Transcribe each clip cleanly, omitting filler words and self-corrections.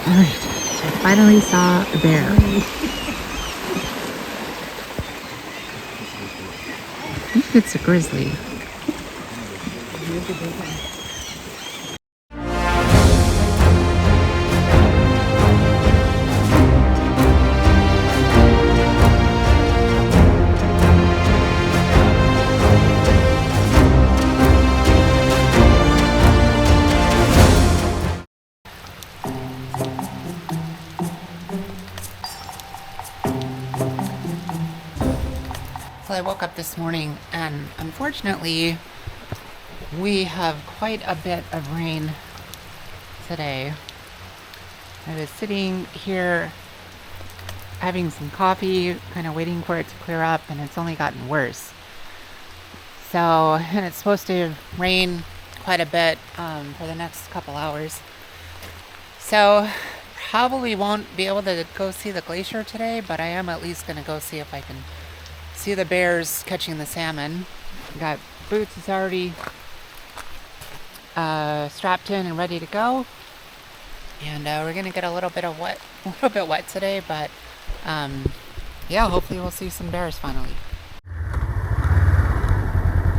Alright, I finally saw a bear. I think it's a grizzly. Well, I woke up this morning and unfortunately we have quite a bit of rain today. I was sitting here having some coffee, kind of waiting for it to clear up, and it's only gotten worse. So, and it's supposed to rain quite a bit for the next couple hours. So, probably won't be able to go see the glacier today, but I am at least going to go see if I can see the bears catching the salmon. Got boots is already strapped in and ready to go, and we're gonna get a little bit wet today, but yeah, hopefully we'll see some bears finally.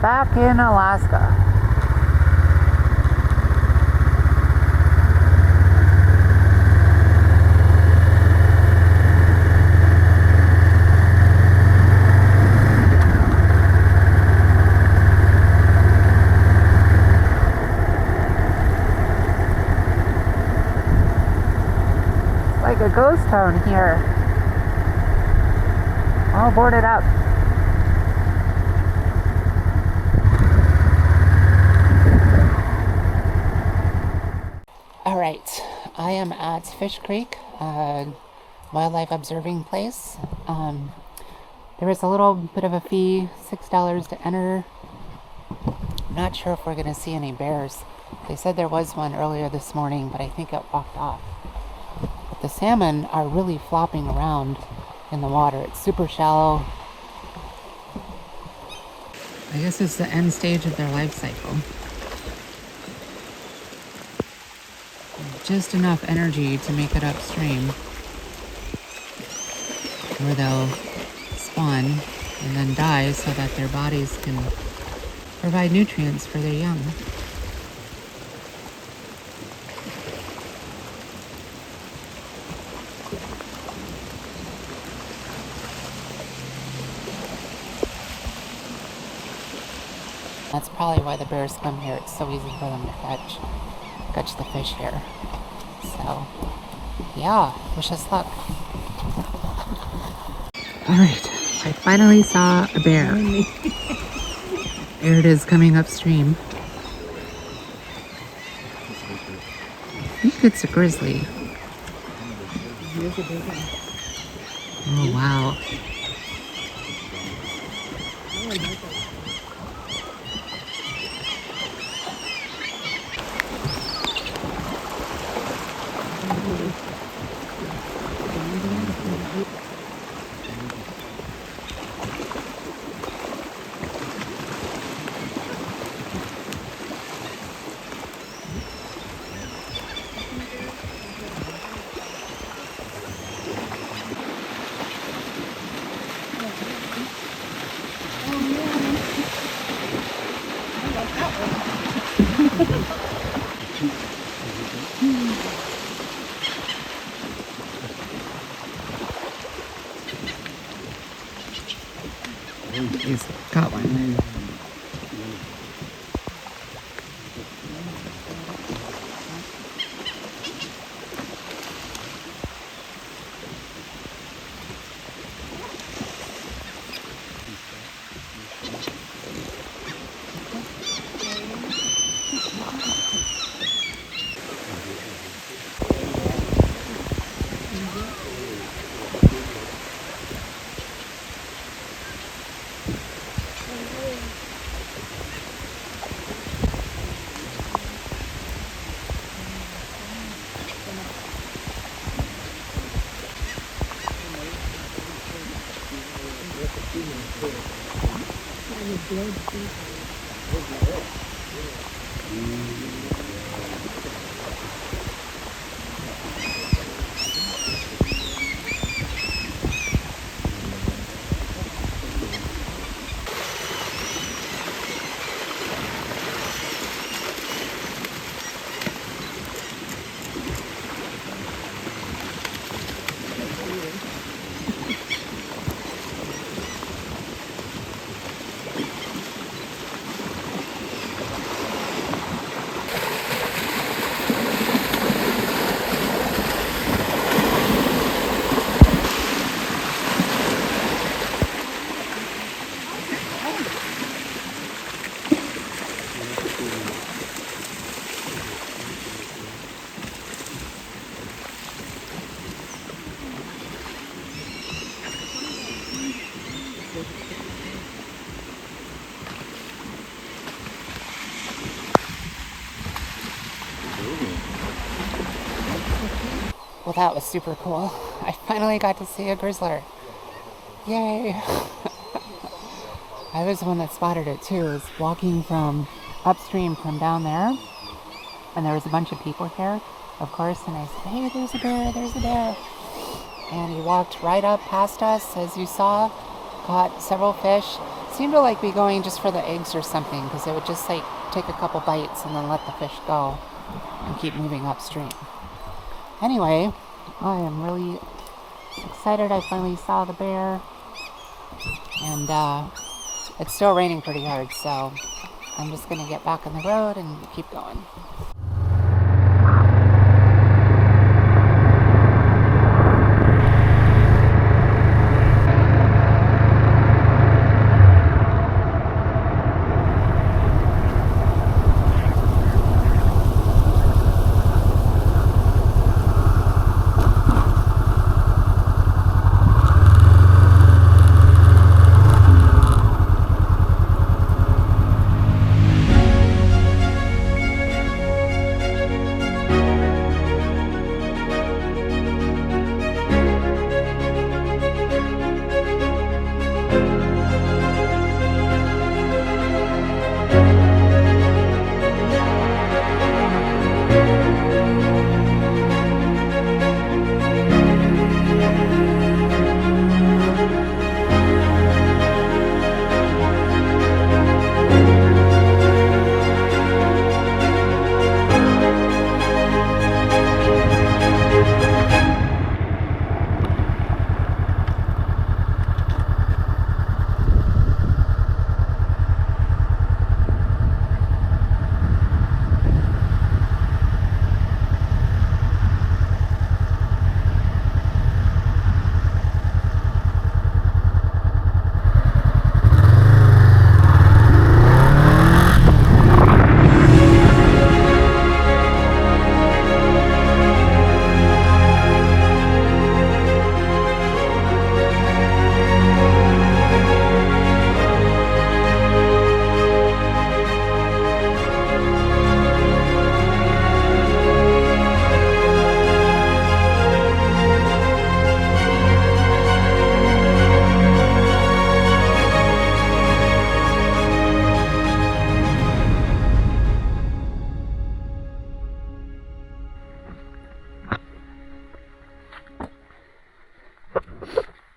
Back in Alaska. Like a ghost town here. All boarded up. All right, I am at Fish Creek, wildlife observing place. There is a little bit of a fee, $6 to enter. I'm not sure if we're going to see any bears. They said there was one earlier this morning, but I think it walked off. The salmon are really flopping around in the water. It's super shallow. I guess it's the end stage of their life cycle. Just enough energy to make it upstream, where they'll spawn and then die so that their bodies can provide nutrients for their young. That's probably why the bears come here. It's so easy for them to catch the fish here. So, yeah, wish us luck. Alright, I finally saw a bear. There it is coming upstream. I think it's a grizzly. Oh, wow. He's got one. Well, that was super cool. I finally got to see a grizzler. Yay! I was the one that spotted it too. I was walking from upstream from down there, and there was a bunch of people here, of course, and I said, hey, there's a bear, there's a bear. And he walked right up past us, as you saw, caught several fish. Seemed to like be going just for the eggs or something, because it would just like take a couple bites and then let the fish go and keep moving upstream. Anyway, I am really excited I finally saw the bear, and it's still raining pretty hard, so I'm just gonna get back on the road and keep going.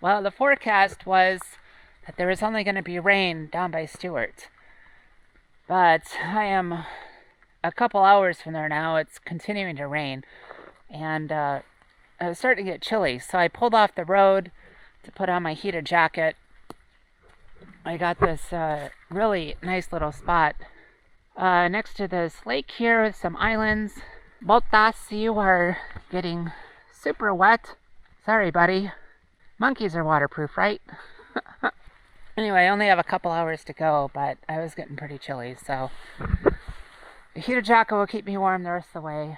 Well, the forecast was that there was only going to be rain down by Stewart. But I am a couple hours from there now. It's continuing to rain. And I was starting to get chilly. So I pulled off the road to put on my heated jacket. I got this really nice little spot next to this lake here with some islands. Botas, you are getting super wet. Sorry, buddy. Monkeys are waterproof, right? Anyway, I only have a couple hours to go, but I was getting pretty chilly, so the heated jacket will keep me warm the rest of the way.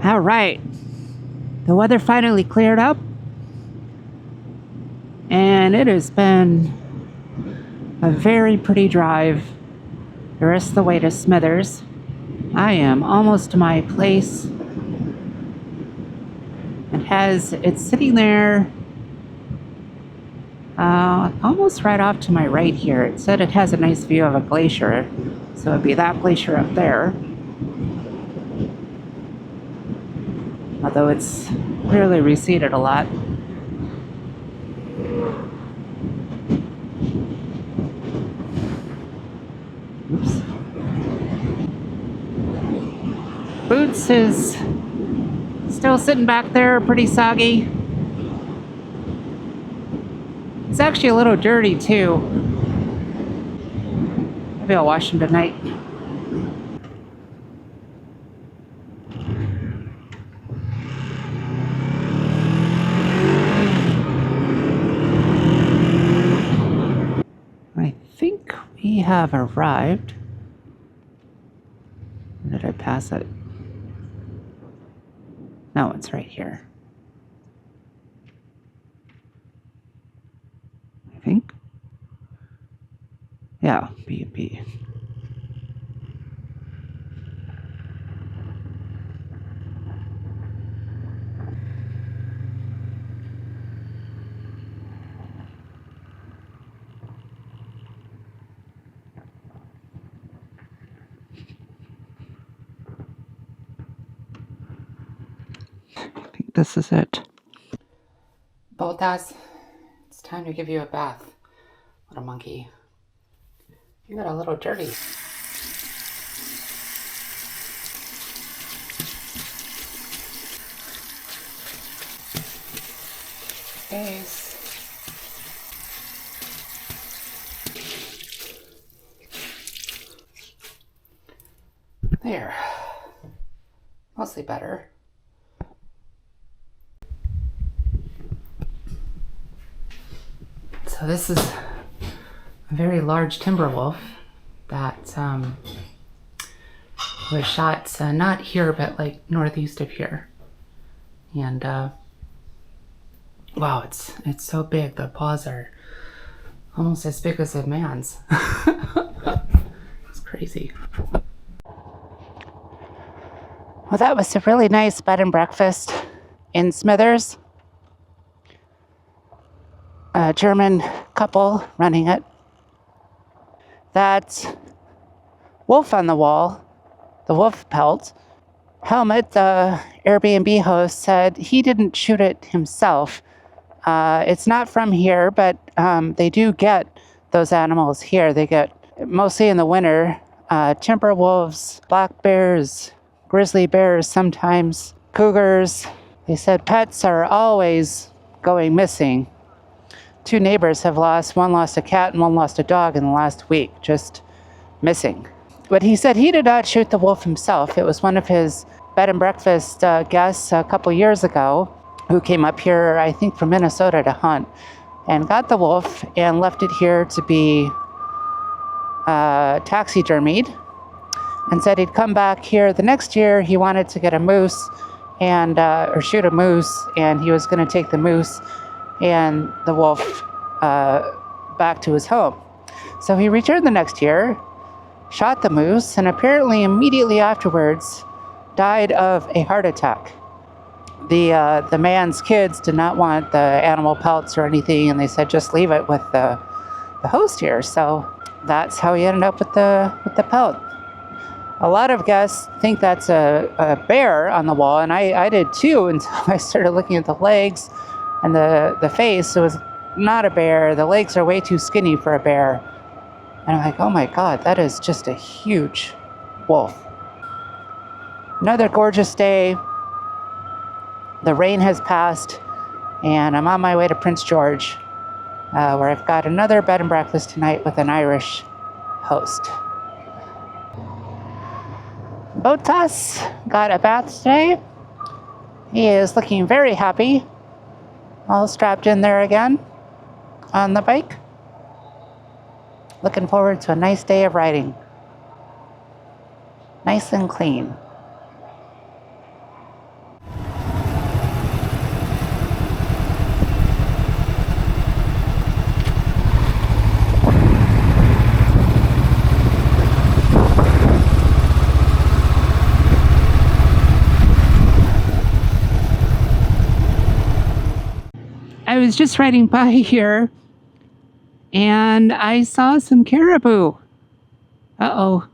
All right, the weather finally cleared up, and it has been a very pretty drive the rest of the way to Smithers. I am almost to my place. It's sitting there almost right off to my right here. It said it has a nice view of a glacier, so it'd be that glacier up there. Although it's clearly receded a lot. Oops. Boots is still sitting back there, pretty soggy. It's actually a little dirty too. Maybe I'll wash them tonight. I think we have arrived. Where did I pass it? No, it's right here. I think. Yeah, B&B. I think this is it. Botas, it's time to give you a bath, little monkey. You got a little dirty. Face. There. Mostly better. So this is a very large timber wolf that was shot not here, but like northeast of here. And wow, it's so big. The paws are almost as big as a man's. It's crazy. Well, that was a really nice bed and breakfast in Smithers. A German couple running it. That wolf on the wall, the wolf pelt helmet, the Airbnb host said he didn't shoot it himself. It's not from here, but they do get those animals here. They get, mostly in the winter, timber wolves, black bears, grizzly bears, sometimes cougars. They said pets are always going missing. 2 neighbors have lost, one lost a cat and one lost a dog in the last week, just missing. But he said he did not shoot the wolf himself. It was one of his bed and breakfast guests a couple years ago who came up here, I think from Minnesota, to hunt and got the wolf and left it here to be taxidermied, and said he'd come back here the next year. He wanted to get a moose and or shoot a moose, and he was going to take the moose and the wolf back to his home. So he returned the next year, shot the moose, and apparently immediately afterwards died of a heart attack. The man's kids did not want the animal pelts or anything, and they said just leave it with the host here. So that's how he ended up with the pelt. A lot of guests think that's a bear on the wall, and I did too until I started looking at the legs and the face. It was not a bear. The legs are way too skinny for a bear. And I'm like, oh my God, that is just a huge wolf. Another gorgeous day. The rain has passed, and I'm on my way to Prince George, where I've got another bed and breakfast tonight with an Irish host. Botas got a bath today. He is looking very happy, all strapped in there again on the bike. Looking forward to a nice day of riding. Nice and clean. I was just riding by here and I saw some caribou. Uh-oh.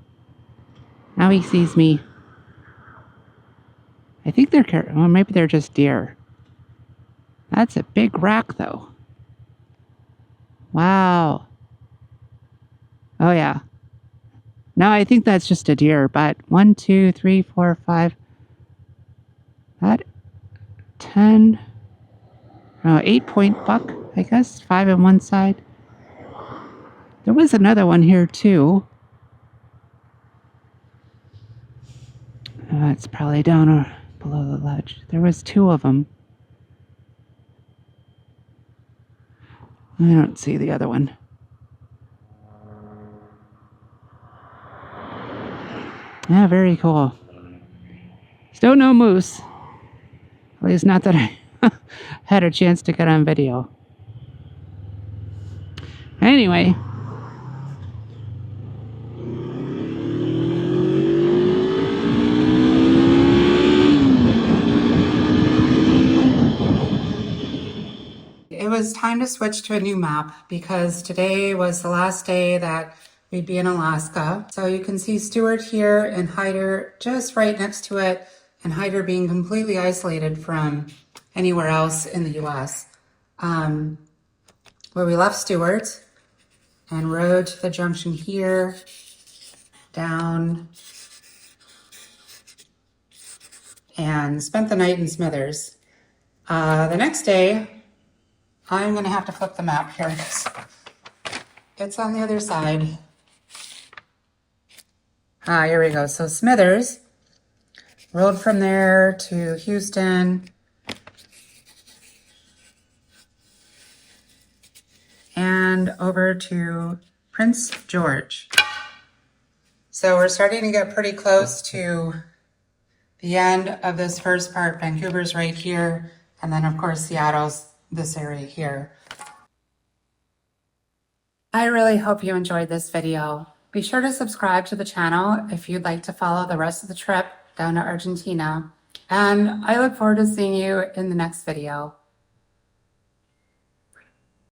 Now he sees me. I think they're caribou. Well, maybe they're just deer. That's a big rack, though. Wow. Oh, yeah. No, I think that's just a deer, but 1, 2, 3, 4, 5. That 10... 8-point buck, I guess. 5 on one side. There was another one here too. It's probably down or below the ledge. There was two of them. I don't see the other one. Yeah, very cool. Still no moose. At least not that I had a chance to get on video. Anyway. It was time to switch to a new map because today was the last day that we'd be in Alaska. So you can see Stewart here and Hyder just right next to it, and Hyder being completely isolated from anywhere else in the US. Where we left Stewart and rode to the junction here, down, and spent the night in Smithers. The next day, I'm going to have to flip the map here. It's on the other side. Here we go. So Smithers, rode from there to Houston, and over to Prince George. So we're starting to get pretty close to the end of this first part. Vancouver's right here, and then of course Seattle's this area here. I really hope you enjoyed this video. Be sure to subscribe to the channel if you'd like to follow the rest of the trip down to Argentina. And I look forward to seeing you in the next video.